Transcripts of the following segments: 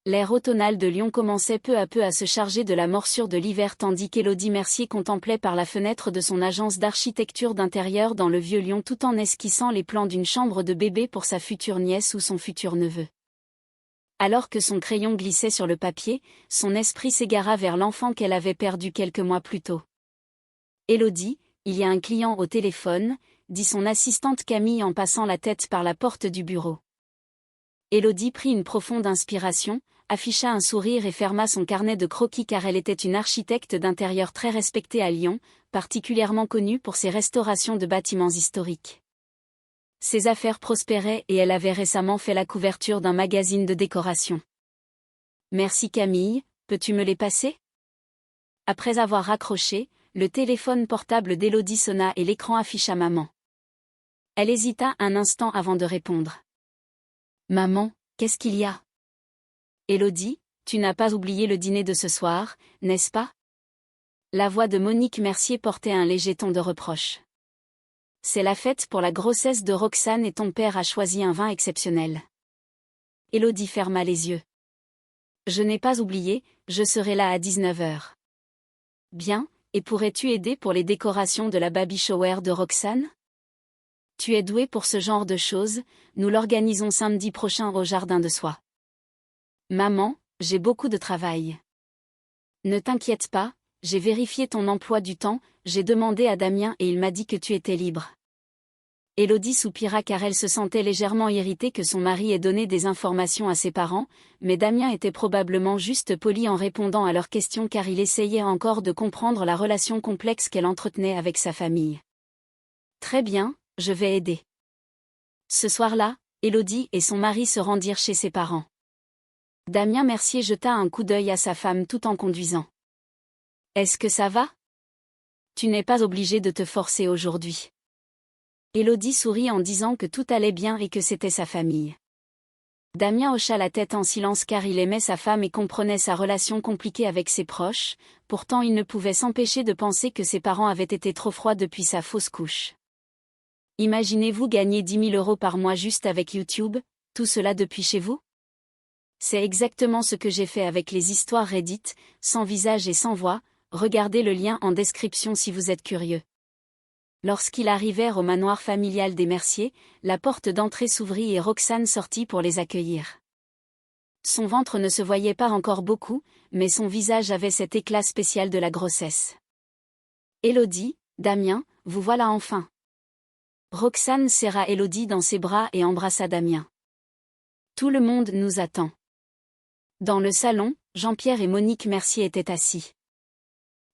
L'air automnal de Lyon commençait peu à peu à se charger de la morsure de l'hiver tandis qu'Élodie Mercier contemplait par la fenêtre de son agence d'architecture d'intérieur dans le vieux Lyon tout en esquissant les plans d'une chambre de bébé pour sa future nièce ou son futur neveu. Alors que son crayon glissait sur le papier, son esprit s'égara vers l'enfant qu'elle avait perdu quelques mois plus tôt. « Élodie, il y a un client au téléphone », dit son assistante Camille en passant la tête par la porte du bureau. Élodie prit une profonde inspiration, afficha un sourire et ferma son carnet de croquis car elle était une architecte d'intérieur très respectée à Lyon, particulièrement connue pour ses restaurations de bâtiments historiques. Ses affaires prospéraient et elle avait récemment fait la couverture d'un magazine de décoration. « Merci Camille, peux-tu me les passer ?» Après avoir raccroché, le téléphone portable d'Élodie sonna et l'écran afficha maman. Elle hésita un instant avant de répondre. « Maman, qu'est-ce qu'il y a ? » « Élodie, tu n'as pas oublié le dîner de ce soir, n'est-ce pas ?» La voix de Monique Mercier portait un léger ton de reproche. « C'est la fête pour la grossesse de Roxane et ton père a choisi un vin exceptionnel. » Élodie ferma les yeux. « Je n'ai pas oublié, je serai là à 19h. » « Bien, et pourrais-tu aider pour les décorations de la baby shower de Roxane ? Tu es douée pour ce genre de choses, nous l'organisons samedi prochain au jardin de soie. » « Maman, j'ai beaucoup de travail. » « Ne t'inquiète pas, j'ai vérifié ton emploi du temps, j'ai demandé à Damien et il m'a dit que tu étais libre. » Élodie soupira car elle se sentait légèrement irritée que son mari ait donné des informations à ses parents, mais Damien était probablement juste poli en répondant à leurs questions car il essayait encore de comprendre la relation complexe qu'elle entretenait avec sa famille. « Très bien, je vais aider. » Ce soir-là, Élodie et son mari se rendirent chez ses parents. Damien Mercier jeta un coup d'œil à sa femme tout en conduisant. « Est-ce que ça va ? Tu n'es pas obligée de te forcer aujourd'hui. » Élodie sourit en disant que tout allait bien et que c'était sa famille. Damien hocha la tête en silence car il aimait sa femme et comprenait sa relation compliquée avec ses proches, pourtant il ne pouvait s'empêcher de penser que ses parents avaient été trop froids depuis sa fausse couche. Imaginez-vous gagner 10 000 € par mois juste avec YouTube, tout cela depuis chez vous ? C'est exactement ce que j'ai fait avec les histoires Reddit, sans visage et sans voix, regardez le lien en description si vous êtes curieux. Lorsqu'ils arrivèrent au manoir familial des Mercier, la porte d'entrée s'ouvrit et Roxane sortit pour les accueillir. Son ventre ne se voyait pas encore beaucoup, mais son visage avait cet éclat spécial de la grossesse. « Élodie, Damien, vous voilà enfin. » Roxane serra Élodie dans ses bras et embrassa Damien. « Tout le monde nous attend. » Dans le salon, Jean-Pierre et Monique Mercier étaient assis.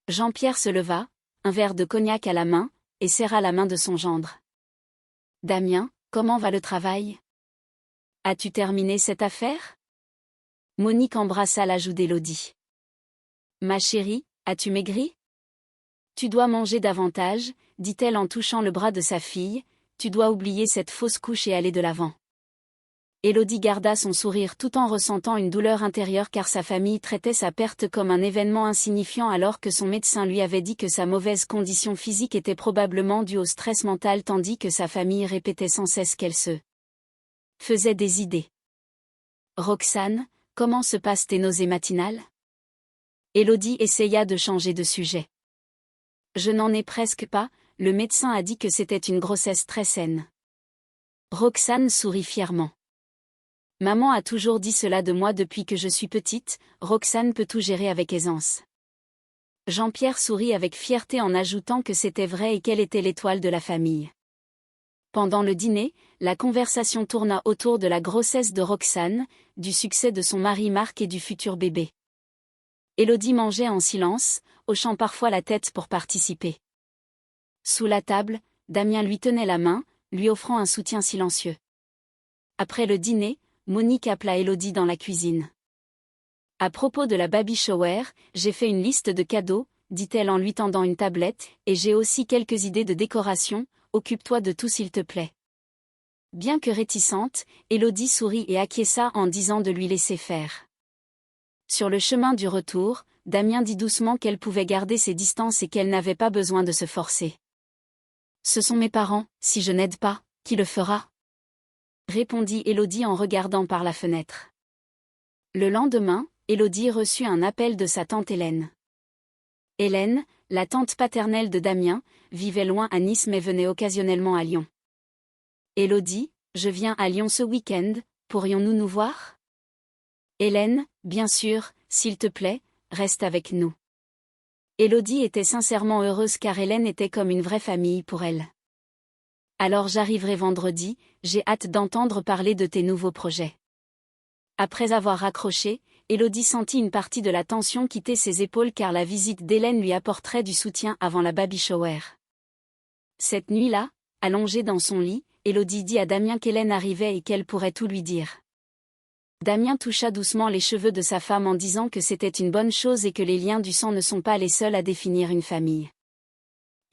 Jean-Pierre se leva, un verre de cognac à la main, et serra la main de son gendre. « Damien, comment va le travail ? As-tu terminé cette affaire ? » Monique embrassa la joue d'Élodie. « Ma chérie, as-tu maigri ? Tu dois manger davantage, dit-elle en touchant le bras de sa fille, tu dois oublier cette fausse couche et aller de l'avant. » Élodie garda son sourire tout en ressentant une douleur intérieure car sa famille traitait sa perte comme un événement insignifiant alors que son médecin lui avait dit que sa mauvaise condition physique était probablement due au stress mental tandis que sa famille répétait sans cesse qu'elle se faisait des idées. « Roxane, comment se passent tes nausées matinales ? » Élodie essaya de changer de sujet. « Je n'en ai presque pas, le médecin a dit que c'était une grossesse très saine. » Roxane sourit fièrement. Maman a toujours dit cela de moi depuis que je suis petite, Roxane peut tout gérer avec aisance. Jean-Pierre sourit avec fierté en ajoutant que c'était vrai et qu'elle était l'étoile de la famille. Pendant le dîner, la conversation tourna autour de la grossesse de Roxane, du succès de son mari Marc et du futur bébé. Élodie mangeait en silence, hochant parfois la tête pour participer. Sous la table, Damien lui tenait la main, lui offrant un soutien silencieux. Après le dîner, Monique appela Élodie dans la cuisine. « À propos de la baby shower, j'ai fait une liste de cadeaux, dit-elle en lui tendant une tablette, et j'ai aussi quelques idées de décoration, occupe-toi de tout s'il te plaît. » Bien que réticente, Élodie sourit et acquiesça en disant de lui laisser faire. Sur le chemin du retour, Damien dit doucement qu'elle pouvait garder ses distances et qu'elle n'avait pas besoin de se forcer. « Ce sont mes parents, si je n'aide pas, qui le fera ? » répondit Élodie en regardant par la fenêtre. Le lendemain, Élodie reçut un appel de sa tante Hélène. Hélène, la tante paternelle de Damien, vivait loin à Nice mais venait occasionnellement à Lyon. Élodie, je viens à Lyon ce week-end, pourrions-nous nous voir? Hélène, bien sûr, s'il te plaît, reste avec nous. Élodie était sincèrement heureuse car Hélène était comme une vraie famille pour elle. Alors j'arriverai vendredi, j'ai hâte d'entendre parler de tes nouveaux projets. Après avoir raccroché, Élodie sentit une partie de la tension quitter ses épaules car la visite d'Hélène lui apporterait du soutien avant la baby shower. Cette nuit-là, allongée dans son lit, Élodie dit à Damien qu'Hélène arrivait et qu'elle pourrait tout lui dire. Damien toucha doucement les cheveux de sa femme en disant que c'était une bonne chose et que les liens du sang ne sont pas les seuls à définir une famille.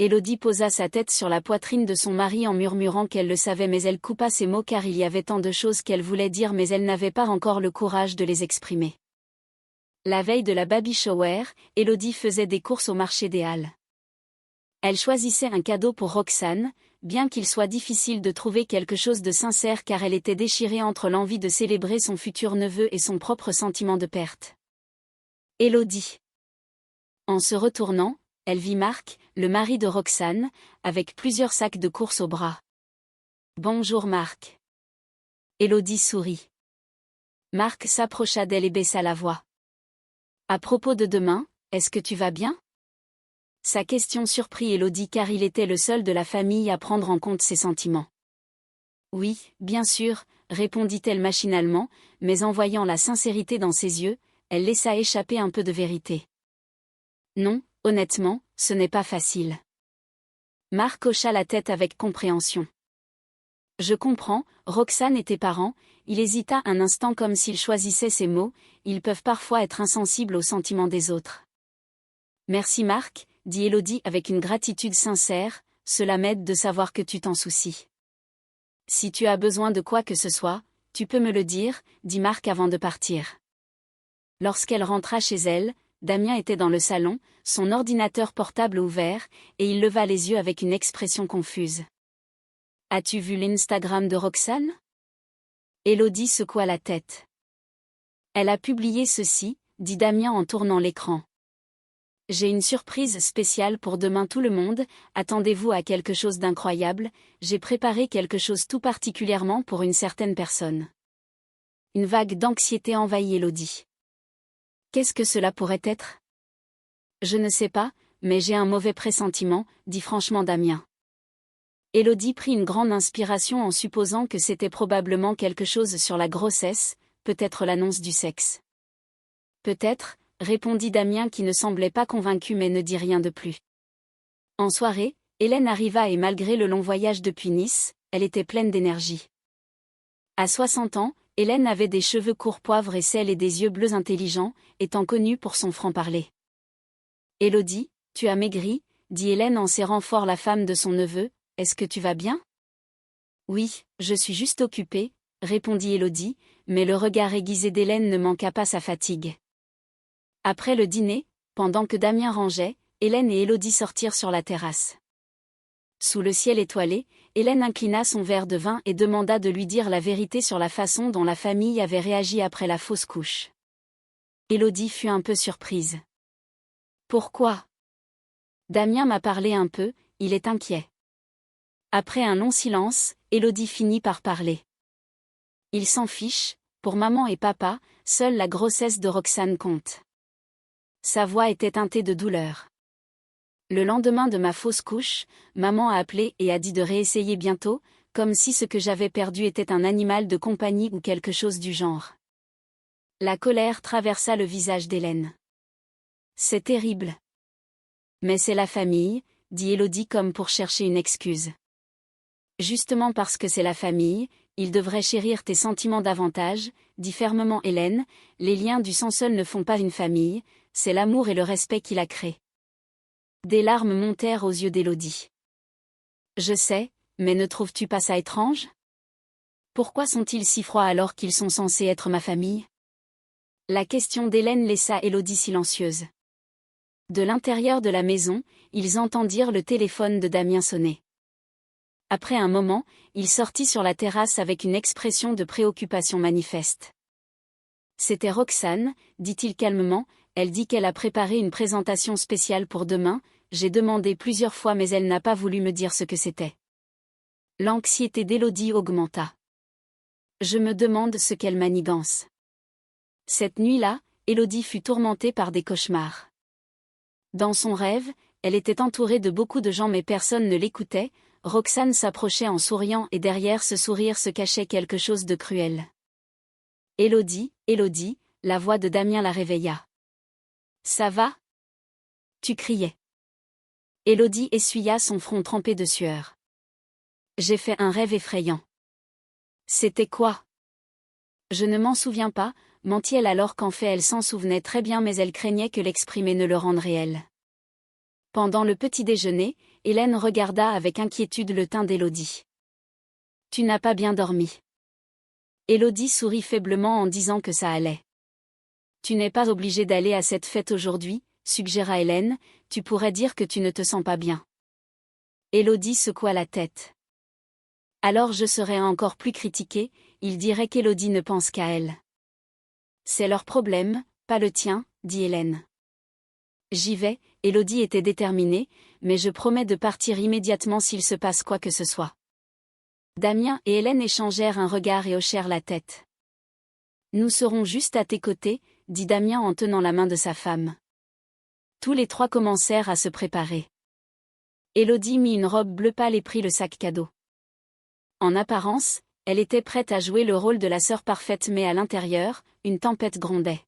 Élodie posa sa tête sur la poitrine de son mari en murmurant qu'elle le savait mais elle coupa ses mots car il y avait tant de choses qu'elle voulait dire mais elle n'avait pas encore le courage de les exprimer. La veille de la baby shower, Élodie faisait des courses au marché des Halles. Elle choisissait un cadeau pour Roxane, bien qu'il soit difficile de trouver quelque chose de sincère car elle était déchirée entre l'envie de célébrer son futur neveu et son propre sentiment de perte. Élodie. En se retournant, elle vit Marc, le mari de Roxane, avec plusieurs sacs de courses au bras. « Bonjour Marc. » Élodie sourit. Marc s'approcha d'elle et baissa la voix. « À propos de demain, est-ce que tu vas bien ?» Sa question surprit Élodie car il était le seul de la famille à prendre en compte ses sentiments. « Oui, bien sûr, » répondit-elle machinalement, mais en voyant la sincérité dans ses yeux, elle laissa échapper un peu de vérité. « Non, honnêtement, ce n'est pas facile. » Marc hocha la tête avec compréhension. « Je comprends, Roxane et tes parents, » il hésita un instant comme s'il choisissait ses mots, ils peuvent parfois être insensibles aux sentiments des autres. « Merci Marc, » dit Élodie avec une gratitude sincère, cela m'aide de savoir que tu t'en soucies. « Si tu as besoin de quoi que ce soit, tu peux me le dire, dit Marc avant de partir. Lorsqu'elle rentra chez elle, Damien était dans le salon, son ordinateur portable ouvert, et il leva les yeux avec une expression confuse. « As-tu vu l'Instagram de Roxane ?» Élodie secoua la tête. « Elle a publié ceci, » dit Damien en tournant l'écran. « J'ai une surprise spéciale pour demain tout le monde, attendez-vous à quelque chose d'incroyable, j'ai préparé quelque chose tout particulièrement pour une certaine personne. » Une vague d'anxiété envahit Élodie. Qu'est-ce que cela pourrait être? Je ne sais pas, mais j'ai un mauvais pressentiment, dit franchement Damien. Élodie prit une grande inspiration en supposant que c'était probablement quelque chose sur la grossesse, peut-être l'annonce du sexe. Peut-être, répondit Damien qui ne semblait pas convaincu mais ne dit rien de plus. En soirée, Hélène arriva et malgré le long voyage depuis Nice, elle était pleine d'énergie. À 60 ans, Hélène avait des cheveux courts poivre et sel et des yeux bleus intelligents, étant connue pour son franc-parler. « Élodie, tu as maigri, » dit Hélène en serrant fort la femme de son neveu, « est-ce que tu vas bien ?»« Oui, je suis juste occupée, » répondit Élodie, mais le regard aiguisé d'Hélène ne manqua pas sa fatigue. Après le dîner, pendant que Damien rangeait, Hélène et Élodie sortirent sur la terrasse. Sous le ciel étoilé, Hélène inclina son verre de vin et demanda de lui dire la vérité sur la façon dont la famille avait réagi après la fausse couche. Élodie fut un peu surprise. « Pourquoi ? » Damien m'a parlé un peu, il est inquiet. Après un long silence, Élodie finit par parler. « Il s'en fiche, pour maman et papa, seule la grossesse de Roxane compte. » Sa voix était teintée de douleur. Le lendemain de ma fausse couche, maman a appelé et a dit de réessayer bientôt, comme si ce que j'avais perdu était un animal de compagnie ou quelque chose du genre. La colère traversa le visage d'Hélène. C'est terrible. Mais c'est la famille, dit Élodie comme pour chercher une excuse. Justement parce que c'est la famille, ils devraient chérir tes sentiments davantage, dit fermement Hélène, les liens du sang seuls ne font pas une famille, c'est l'amour et le respect qui la créent. Des larmes montèrent aux yeux d'Élodie. Je sais, mais ne trouves-tu pas ça étrange? Pourquoi sont-ils si froids alors qu'ils sont censés être ma famille? La question d'Hélène laissa Élodie silencieuse. De l'intérieur de la maison, ils entendirent le téléphone de Damien sonner. Après un moment, il sortit sur la terrasse avec une expression de préoccupation manifeste. C'était Roxane, dit-il calmement, elle dit qu'elle a préparé une présentation spéciale pour demain, j'ai demandé plusieurs fois mais elle n'a pas voulu me dire ce que c'était. L'anxiété d'Élodie augmenta. Je me demande ce qu'elle manigance. Cette nuit-là, Élodie fut tourmentée par des cauchemars. Dans son rêve, elle était entourée de beaucoup de gens mais personne ne l'écoutait, Roxane s'approchait en souriant et derrière ce sourire se cachait quelque chose de cruel. Élodie, Élodie, la voix de Damien la réveilla. Ça va ? Tu criais. Élodie essuya son front trempé de sueur. J'ai fait un rêve effrayant. C'était quoi ? Je ne m'en souviens pas, mentit-elle alors qu'en fait elle s'en souvenait très bien mais elle craignait que l'exprimer ne le rende réel. Pendant le petit déjeuner, Hélène regarda avec inquiétude le teint d'Élodie. Tu n'as pas bien dormi. Élodie sourit faiblement en disant que ça allait. Tu n'es pas obligée d'aller à cette fête aujourd'hui, suggéra Hélène, tu pourrais dire que tu ne te sens pas bien. Élodie secoua la tête. Alors je serais encore plus critiquée, ils diraient qu'Élodie ne pense qu'à elle. C'est leur problème, pas le tien, dit Hélène. J'y vais, Élodie était déterminée, mais je promets de partir immédiatement s'il se passe quoi que ce soit. Damien et Hélène échangèrent un regard et hochèrent la tête. Nous serons juste à tes côtés, dit Damien en tenant la main de sa femme. Tous les trois commencèrent à se préparer. Élodie mit une robe bleu pâle et prit le sac cadeau. En apparence, elle était prête à jouer le rôle de la sœur parfaite mais à l'intérieur, une tempête grondait.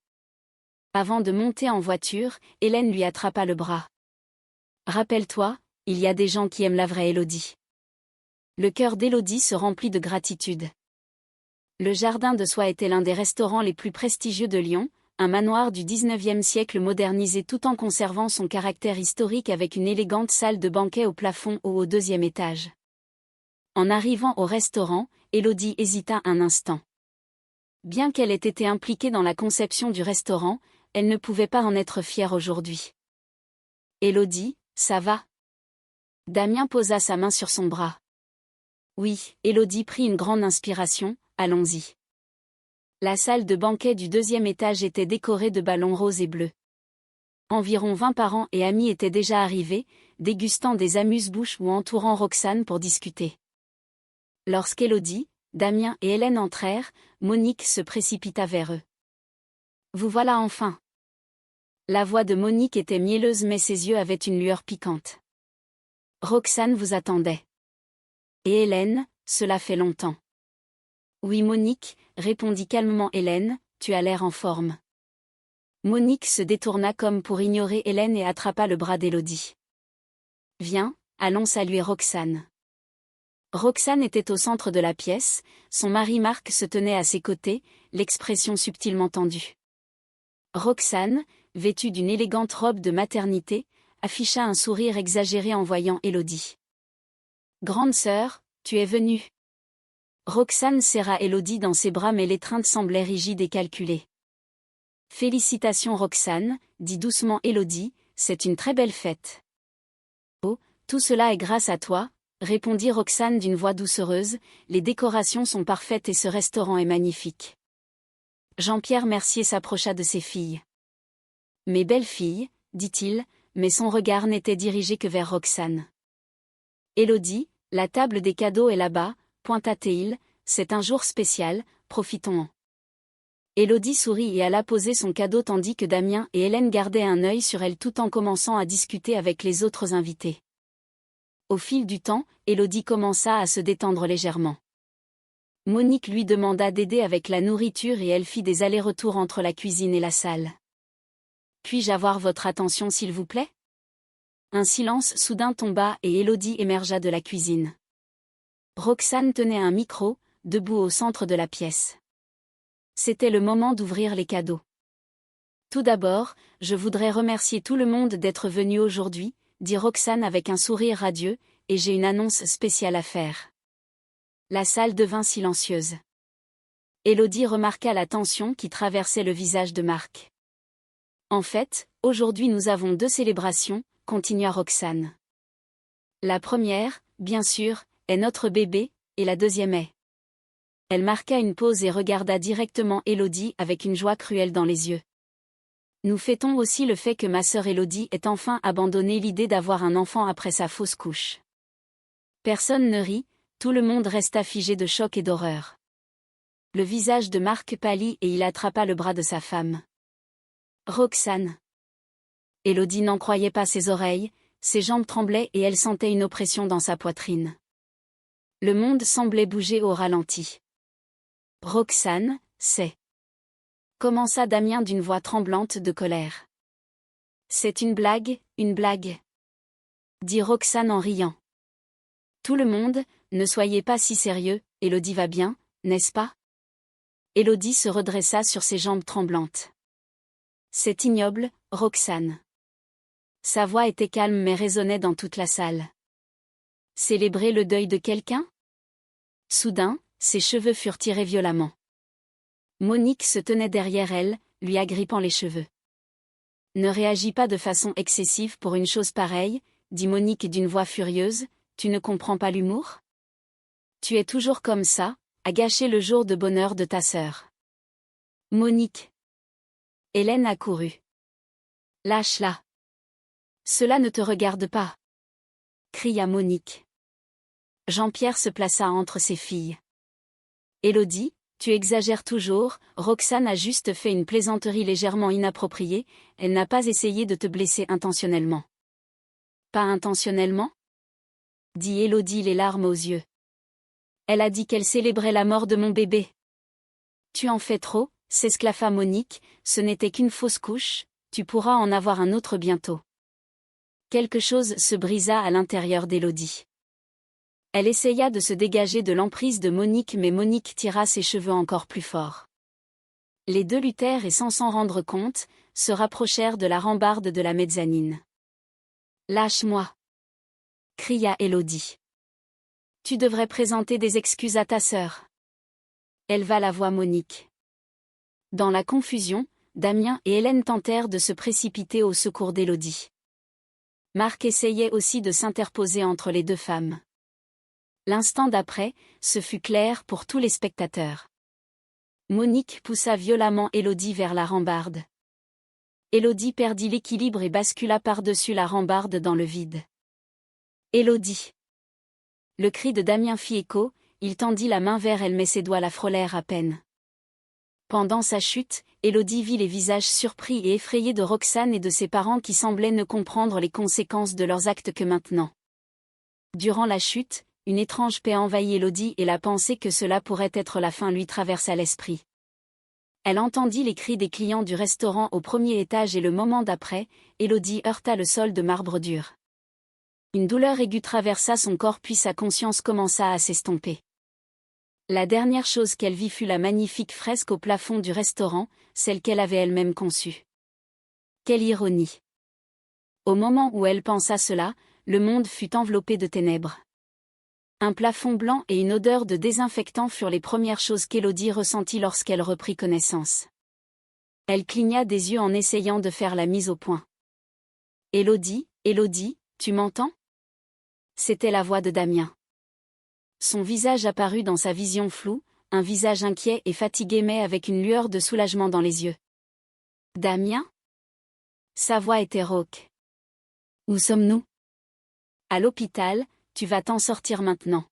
Avant de monter en voiture, Hélène lui attrapa le bras. Rappelle-toi, il y a des gens qui aiment la vraie Élodie. Le cœur d'Élodie se remplit de gratitude. Le Jardin de Soie était l'un des restaurants les plus prestigieux de Lyon, un manoir du XIXe siècle modernisé tout en conservant son caractère historique avec une élégante salle de banquet au plafond haut au 2e étage. En arrivant au restaurant, Élodie hésita un instant. Bien qu'elle ait été impliquée dans la conception du restaurant, elle ne pouvait pas en être fière aujourd'hui. Élodie, ça va ? Damien posa sa main sur son bras. Oui, Élodie prit une grande inspiration, allons-y. La salle de banquet du 2e étage était décorée de ballons roses et bleus. Environ 20 parents et amis étaient déjà arrivés, dégustant des amuse-bouches ou entourant Roxane pour discuter. Lorsqu'Élodie, Damien et Hélène entrèrent, Monique se précipita vers eux. Vous voilà enfin. La voix de Monique était mielleuse mais ses yeux avaient une lueur piquante. Roxane vous attendait. Et Hélène, cela fait longtemps. Oui Monique, répondit calmement Hélène, tu as l'air en forme. Monique se détourna comme pour ignorer Hélène et attrapa le bras d'Élodie. Viens, allons saluer Roxane. Roxane était au centre de la pièce, son mari Marc se tenait à ses côtés, l'expression subtilement tendue. Roxane, vêtue d'une élégante robe de maternité, afficha un sourire exagéré en voyant Élodie. Grande sœur, tu es venue. Roxane serra Élodie dans ses bras mais l'étreinte semblait rigide et calculée. Félicitations Roxane, dit doucement Élodie, c'est une très belle fête. Oh, tout cela est grâce à toi, répondit Roxane d'une voix doucereuse, les décorations sont parfaites et ce restaurant est magnifique. Jean-Pierre Mercier s'approcha de ses filles. Mes belles filles, dit-il, mais son regard n'était dirigé que vers Roxane. Élodie, la table des cadeaux est là-bas, pointa-t-il, c'est un jour spécial, profitons-en. Élodie sourit et alla poser son cadeau tandis que Damien et Hélène gardaient un œil sur elle tout en commençant à discuter avec les autres invités. Au fil du temps, Élodie commença à se détendre légèrement. Monique lui demanda d'aider avec la nourriture et elle fit des allers-retours entre la cuisine et la salle. Puis-je avoir votre attention s'il vous plaît ? Un silence soudain tomba et Élodie émergea de la cuisine. Roxane tenait un micro, debout au centre de la pièce. C'était le moment d'ouvrir les cadeaux. Tout d'abord, je voudrais remercier tout le monde d'être venu aujourd'hui, dit Roxane avec un sourire radieux, et j'ai une annonce spéciale à faire. La salle devint silencieuse. Élodie remarqua la tension qui traversait le visage de Marc. En fait, aujourd'hui nous avons 2 célébrations, continua Roxane. La première, bien sûr, est notre bébé, et la deuxième est... Elle marqua une pause et regarda directement Élodie avec une joie cruelle dans les yeux. Nous fêtons aussi le fait que ma sœur Élodie ait enfin abandonné l'idée d'avoir un enfant après sa fausse couche. Personne ne rit, tout le monde resta figé de choc et d'horreur. Le visage de Marc pâlit et il attrapa le bras de sa femme. Roxane. Élodie n'en croyait pas ses oreilles, ses jambes tremblaient et elle sentait une oppression dans sa poitrine. Le monde semblait bouger au ralenti. Roxane, c'est... commença Damien d'une voix tremblante de colère. C'est une blague, dit Roxane en riant. Tout le monde, ne soyez pas si sérieux, Élodie va bien, n'est-ce pas? Élodie se redressa sur ses jambes tremblantes. C'est ignoble, Roxane. Sa voix était calme mais résonnait dans toute la salle. Célébrer le deuil de quelqu'un? Soudain, ses cheveux furent tirés violemment. Monique se tenait derrière elle, lui agrippant les cheveux. Ne réagis pas de façon excessive pour une chose pareille, dit Monique d'une voix furieuse, tu ne comprends pas l'humour? Tu es toujours comme ça, à gâcher le jour de bonheur de ta sœur. Monique. Hélène accourut. Lâche-la. Cela ne te regarde pas. Cria Monique. Jean-Pierre se plaça entre ses filles. Élodie, tu exagères toujours, Roxane a juste fait une plaisanterie légèrement inappropriée, elle n'a pas essayé de te blesser intentionnellement. Pas intentionnellement? Dit Élodie les larmes aux yeux. Elle a dit qu'elle célébrait la mort de mon bébé. Tu en fais trop, s'esclaffa Monique, ce n'était qu'une fausse couche, tu pourras en avoir un autre bientôt. Quelque chose se brisa à l'intérieur d'Élodie. Elle essaya de se dégager de l'emprise de Monique mais Monique tira ses cheveux encore plus fort. Les deux luttèrent et sans s'en rendre compte, se rapprochèrent de la rambarde de la mezzanine. Lâche-moi! Cria Élodie. Tu devrais présenter des excuses à ta sœur. Éleva la voix Monique. Dans la confusion, Damien et Hélène tentèrent de se précipiter au secours d'Élodie. Marc essayait aussi de s'interposer entre les deux femmes. L'instant d'après, ce fut clair pour tous les spectateurs. Monique poussa violemment Élodie vers la rambarde. Élodie perdit l'équilibre et bascula par-dessus la rambarde dans le vide. Élodie! Le cri de Damien fit écho, il tendit la main vers elle mais ses doigts la frôlèrent à peine. Pendant sa chute, Élodie vit les visages surpris et effrayés de Roxane et de ses parents qui semblaient ne comprendre les conséquences de leurs actes que maintenant. Durant la chute, une étrange paix envahit Élodie et la pensée que cela pourrait être la fin lui traversa l'esprit. Elle entendit les cris des clients du restaurant au premier étage et le moment d'après, Élodie heurta le sol de marbre dur. Une douleur aiguë traversa son corps puis sa conscience commença à s'estomper. La dernière chose qu'elle vit fut la magnifique fresque au plafond du restaurant, celle qu'elle avait elle-même conçue. Quelle ironie! Au moment où elle pensa cela, le monde fut enveloppé de ténèbres. Un plafond blanc et une odeur de désinfectant furent les premières choses qu'Élodie ressentit lorsqu'elle reprit connaissance. Elle cligna des yeux en essayant de faire la mise au point. Élodie, Élodie, tu m'entends? C'était la voix de Damien. Son visage apparut dans sa vision floue, un visage inquiet et fatigué mais avec une lueur de soulagement dans les yeux. Damien? Sa voix était rauque. Où sommes-nous? À l'hôpital, tu vas t'en sortir maintenant.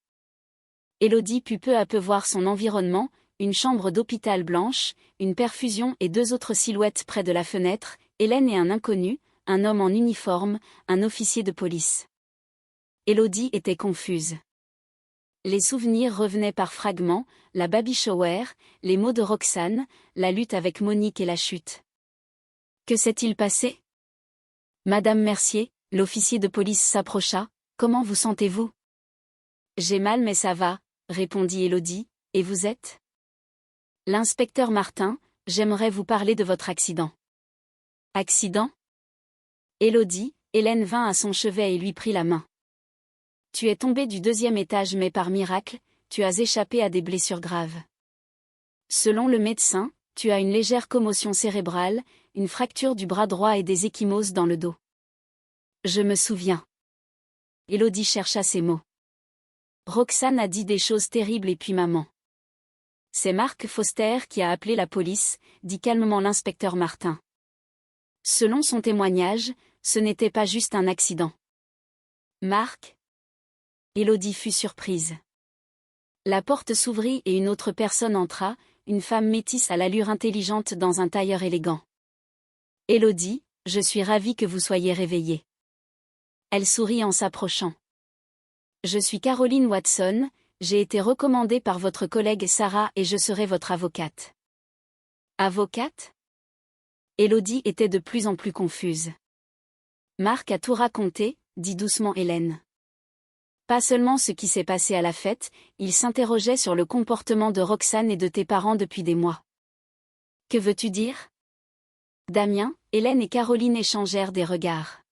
Élodie put peu à peu voir son environnement, une chambre d'hôpital blanche, une perfusion et deux autres silhouettes près de la fenêtre, Hélène et un inconnu, un homme en uniforme, un officier de police. Élodie était confuse. Les souvenirs revenaient par fragments, la baby shower, les mots de Roxane, la lutte avec Monique et la chute. Que s'est-il passé? Madame Mercier, l'officier de police s'approcha. Comment vous sentez-vous? J'ai mal mais ça va, répondit Élodie, et vous êtes? L'inspecteur Martin, j'aimerais vous parler de votre accident. Accident? Élodie, Hélène vint à son chevet et lui prit la main. Tu es tombée du 2e étage mais par miracle, tu as échappé à des blessures graves. Selon le médecin, tu as une légère commotion cérébrale, une fracture du bras droit et des ecchymoses dans le dos. Je me souviens. Élodie chercha ses mots. Roxane a dit des choses terribles et puis maman. C'est Mark Foster qui a appelé la police, dit calmement l'inspecteur Martin. Selon son témoignage, ce n'était pas juste un accident. Mark? Élodie fut surprise. La porte s'ouvrit et une autre personne entra, une femme métisse à l'allure intelligente dans un tailleur élégant. Élodie, je suis ravie que vous soyez réveillée. Elle sourit en s'approchant. Je suis Caroline Watson, j'ai été recommandée par votre collègue Sarah et je serai votre avocate. Avocate? Élodie était de plus en plus confuse. Mark a tout raconté, dit doucement Hélène. Pas seulement ce qui s'est passé à la fête, il s'interrogeait sur le comportement de Roxane et de tes parents depuis des mois. Que veux-tu dire? Damien, Hélène et Caroline échangèrent des regards.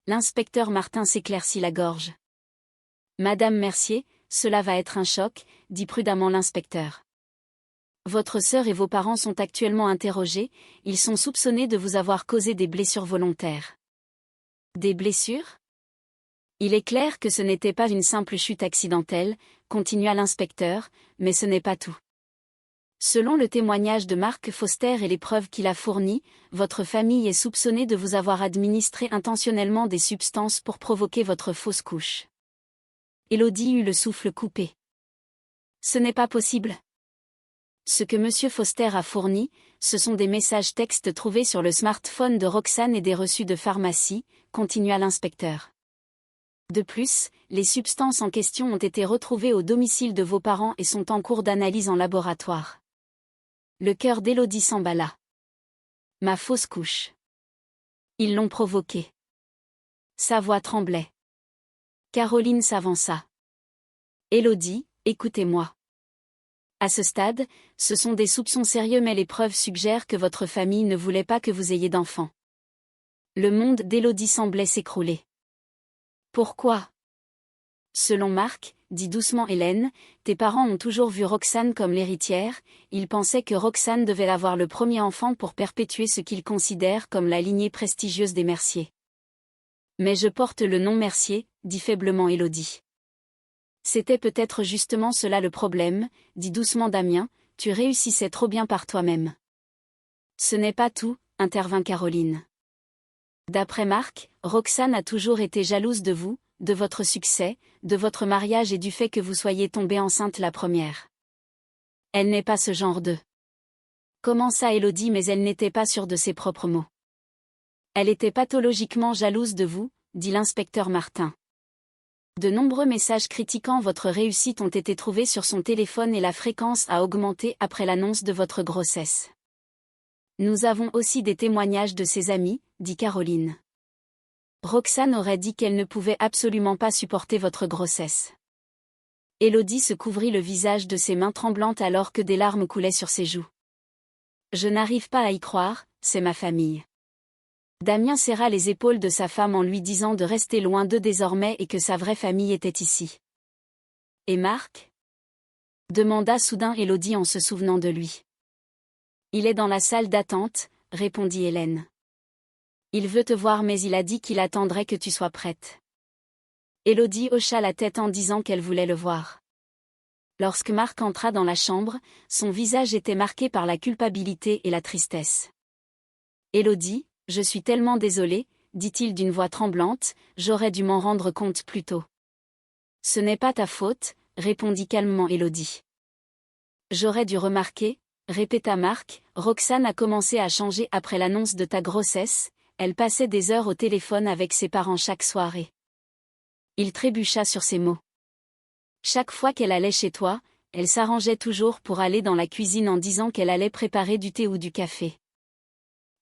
L'inspecteur Martin s'éclaircit la gorge. Madame Mercier, cela va être un choc, dit prudemment l'inspecteur. Votre sœur et vos parents sont actuellement interrogés, ils sont soupçonnés de vous avoir causé des blessures volontaires. Des blessures? Il est clair que ce n'était pas une simple chute accidentelle, continua l'inspecteur, mais ce n'est pas tout. Selon le témoignage de Mark Foster et les preuves qu'il a fournies, votre famille est soupçonnée de vous avoir administré intentionnellement des substances pour provoquer votre fausse couche. Élodie eut le souffle coupé. Ce n'est pas possible. Ce que M. Foster a fourni, ce sont des messages textes trouvés sur le smartphone de Roxane et des reçus de pharmacie, continua l'inspecteur. De plus, les substances en question ont été retrouvées au domicile de vos parents et sont en cours d'analyse en laboratoire. Le cœur d'Élodie s'emballa. Ma fausse couche. Ils l'ont provoquée. Sa voix tremblait. Caroline s'avança. Élodie, écoutez-moi. À ce stade, ce sont des soupçons sérieux mais les preuves suggèrent que votre famille ne voulait pas que vous ayez d'enfants. Le monde d'Élodie semblait s'écrouler. Pourquoi? Selon Mark, dit doucement Hélène, tes parents ont toujours vu Roxane comme l'héritière, ils pensaient que Roxane devait avoir le premier enfant pour perpétuer ce qu'ils considèrent comme la lignée prestigieuse des Mercier. Mais je porte le nom Mercier, dit faiblement Élodie. C'était peut-être justement cela le problème, dit doucement Damien, tu réussissais trop bien par toi-même. Ce n'est pas tout, intervint Caroline. D'après Mark, Roxane a toujours été jalouse de vous, de votre succès, de votre mariage et du fait que vous soyez tombée enceinte la première. Elle n'est pas ce genre de... Commença Élodie mais elle n'était pas sûre de ses propres mots. Elle était pathologiquement jalouse de vous, dit l'inspecteur Martin. De nombreux messages critiquant votre réussite ont été trouvés sur son téléphone et la fréquence a augmenté après l'annonce de votre grossesse. Nous avons aussi des témoignages de ses amis, dit Caroline. Roxane aurait dit qu'elle ne pouvait absolument pas supporter votre grossesse. Élodie se couvrit le visage de ses mains tremblantes alors que des larmes coulaient sur ses joues. Je n'arrive pas à y croire, c'est ma famille. Damien serra les épaules de sa femme en lui disant de rester loin d'eux désormais et que sa vraie famille était ici. Et Marc? Demanda soudain Élodie en se souvenant de lui. Il est dans la salle d'attente, répondit Hélène. Il veut te voir mais il a dit qu'il attendrait que tu sois prête. Élodie hocha la tête en disant qu'elle voulait le voir. Lorsque Marc entra dans la chambre, son visage était marqué par la culpabilité et la tristesse. Élodie, je suis tellement désolé, dit-il d'une voix tremblante, j'aurais dû m'en rendre compte plus tôt. Ce n'est pas ta faute, répondit calmement Élodie. J'aurais dû remarquer, répéta Marc, Roxane a commencé à changer après l'annonce de ta grossesse, elle passait des heures au téléphone avec ses parents chaque soirée. Il trébucha sur ces mots. Chaque fois qu'elle allait chez toi, elle s'arrangeait toujours pour aller dans la cuisine en disant qu'elle allait préparer du thé ou du café.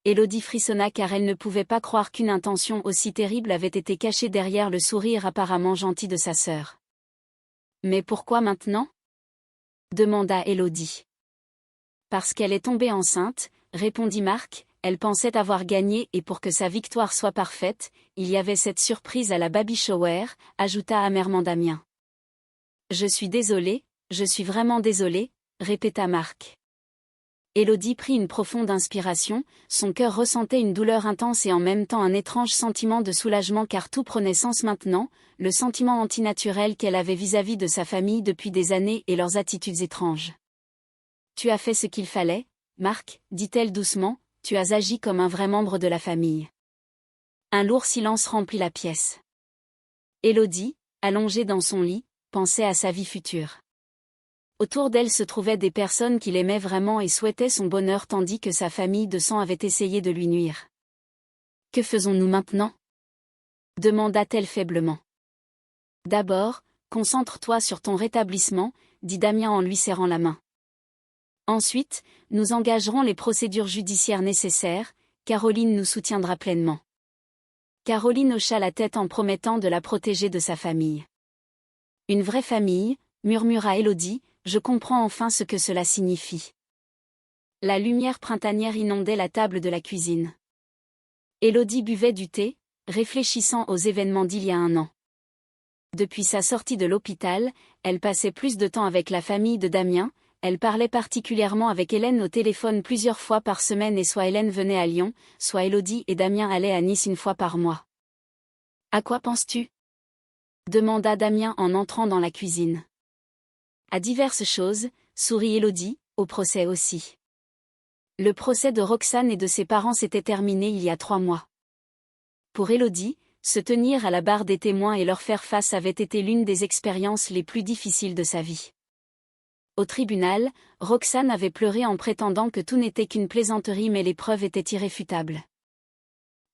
Élodie frissonna car elle ne pouvait pas croire qu'une intention aussi terrible avait été cachée derrière le sourire apparemment gentil de sa sœur. Mais pourquoi maintenant? Demanda Élodie. Parce qu'elle est tombée enceinte, répondit Marc, elle pensait avoir gagné et pour que sa victoire soit parfaite, il y avait cette surprise à la baby shower, ajouta amèrement Damien. Je suis désolé, je suis vraiment désolé, répéta Marc. Élodie prit une profonde inspiration, son cœur ressentait une douleur intense et en même temps un étrange sentiment de soulagement car tout prenait sens maintenant, le sentiment antinaturel qu'elle avait vis-à-vis de sa famille depuis des années et leurs attitudes étranges. Tu as fait ce qu'il fallait, Marc, dit-elle doucement, tu as agi comme un vrai membre de la famille. Un lourd silence remplit la pièce. Élodie, allongée dans son lit, pensait à sa vie future. Autour d'elle se trouvaient des personnes qui l'aimaient vraiment et souhaitaient son bonheur tandis que sa famille de sang avait essayé de lui nuire. « Que faisons-nous maintenant » demanda-t-elle faiblement. « D'abord, concentre-toi sur ton rétablissement, dit Damien en lui serrant la main. Ensuite, nous engagerons les procédures judiciaires nécessaires, Caroline nous soutiendra pleinement. » Caroline hocha la tête en promettant de la protéger de sa famille. « Une vraie famille, » murmura Élodie, « je comprends enfin ce que cela signifie. » La lumière printanière inondait la table de la cuisine. Élodie buvait du thé, réfléchissant aux événements d'il y a un an. Depuis sa sortie de l'hôpital, elle passait plus de temps avec la famille de Damien, elle parlait particulièrement avec Hélène au téléphone plusieurs fois par semaine et soit Hélène venait à Lyon, soit Élodie et Damien allaient à Nice une fois par mois. « À quoi penses-tu » demanda Damien en entrant dans la cuisine. « À diverses choses, sourit Élodie, au procès aussi. Le procès de Roxane et de ses parents s'était terminé il y a 3 mois. Pour Élodie, se tenir à la barre des témoins et leur faire face avait été l'une des expériences les plus difficiles de sa vie. Au tribunal, Roxane avait pleuré en prétendant que tout n'était qu'une plaisanterie mais les preuves étaient irréfutables.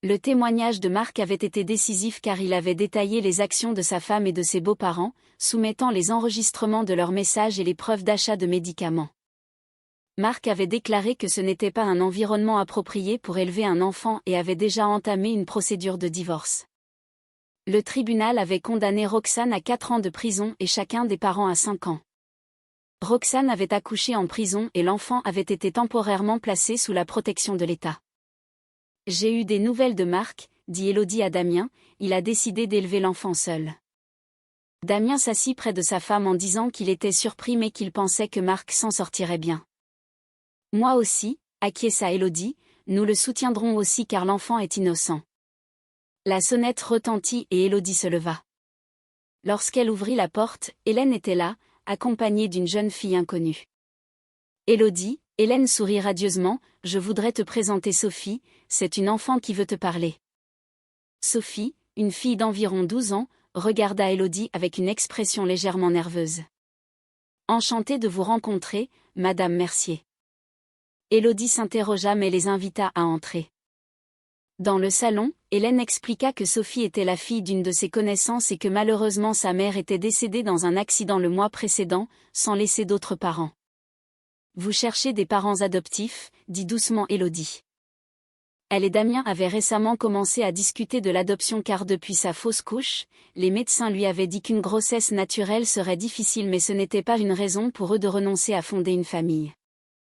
Le témoignage de Marc avait été décisif car il avait détaillé les actions de sa femme et de ses beaux-parents, soumettant les enregistrements de leurs messages et les preuves d'achat de médicaments. Marc avait déclaré que ce n'était pas un environnement approprié pour élever un enfant et avait déjà entamé une procédure de divorce. Le tribunal avait condamné Roxane à 4 ans de prison et chacun des parents à 5 ans. Roxane avait accouché en prison et l'enfant avait été temporairement placé sous la protection de l'État. « J'ai eu des nouvelles de Marc, » dit Élodie à Damien, « il a décidé d'élever l'enfant seul. » Damien s'assit près de sa femme en disant qu'il était surpris mais qu'il pensait que Marc s'en sortirait bien. « Moi aussi, » acquiesça Élodie, « nous le soutiendrons aussi car l'enfant est innocent. » La sonnette retentit et Élodie se leva. Lorsqu'elle ouvrit la porte, Hélène était là, accompagnée d'une jeune fille inconnue. « Élodie, » Hélène sourit radieusement, « je voudrais te présenter Sophie, c'est une enfant qui veut te parler. » Sophie, une fille d'environ 12 ans, regarda Élodie avec une expression légèrement nerveuse. « Enchantée de vous rencontrer, Madame Mercier. » Élodie s'interrogea mais les invita à entrer. Dans le salon, Hélène expliqua que Sophie était la fille d'une de ses connaissances et que malheureusement sa mère était décédée dans un accident le mois précédent, sans laisser d'autres parents. « Vous cherchez des parents adoptifs » dit doucement Élodie. Elle et Damien avaient récemment commencé à discuter de l'adoption car depuis sa fausse couche, les médecins lui avaient dit qu'une grossesse naturelle serait difficile mais ce n'était pas une raison pour eux de renoncer à fonder une famille.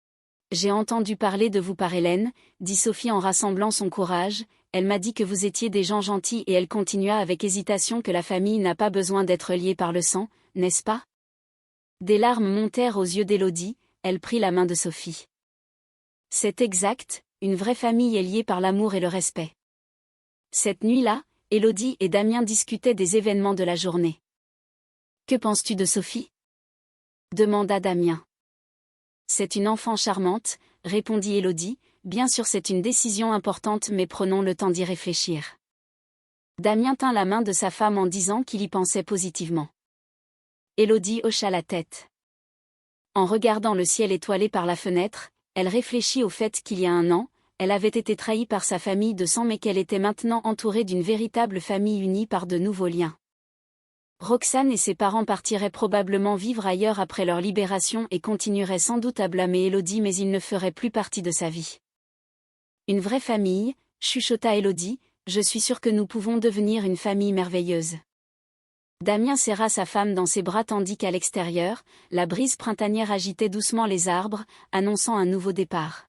« J'ai entendu parler de vous par Hélène, » dit Sophie en rassemblant son courage, « elle m'a dit que vous étiez des gens gentils et elle continua avec hésitation que la famille n'a pas besoin d'être liée par le sang, n'est-ce pas ?» Des larmes montèrent aux yeux d'Élodie, elle prit la main de Sophie. « C'est exact, une vraie famille est liée par l'amour et le respect. » Cette nuit-là, Élodie et Damien discutaient des événements de la journée. « Que penses-tu de Sophie ?» demanda Damien. « C'est une enfant charmante, » répondit Élodie, « bien sûr c'est une décision importante mais prenons le temps d'y réfléchir. » Damien tint la main de sa femme en disant qu'il y pensait positivement. Élodie hocha la tête. En regardant le ciel étoilé par la fenêtre, elle réfléchit au fait qu'il y a un an, elle avait été trahie par sa famille de sang mais qu'elle était maintenant entourée d'une véritable famille unie par de nouveaux liens. Roxane et ses parents partiraient probablement vivre ailleurs après leur libération et continueraient sans doute à blâmer Élodie mais ils ne feraient plus partie de sa vie. « Une vraie famille » chuchota Élodie, « je suis sûre que nous pouvons devenir une famille merveilleuse. » Damien serra sa femme dans ses bras tandis qu'à l'extérieur, la brise printanière agitait doucement les arbres, annonçant un nouveau départ.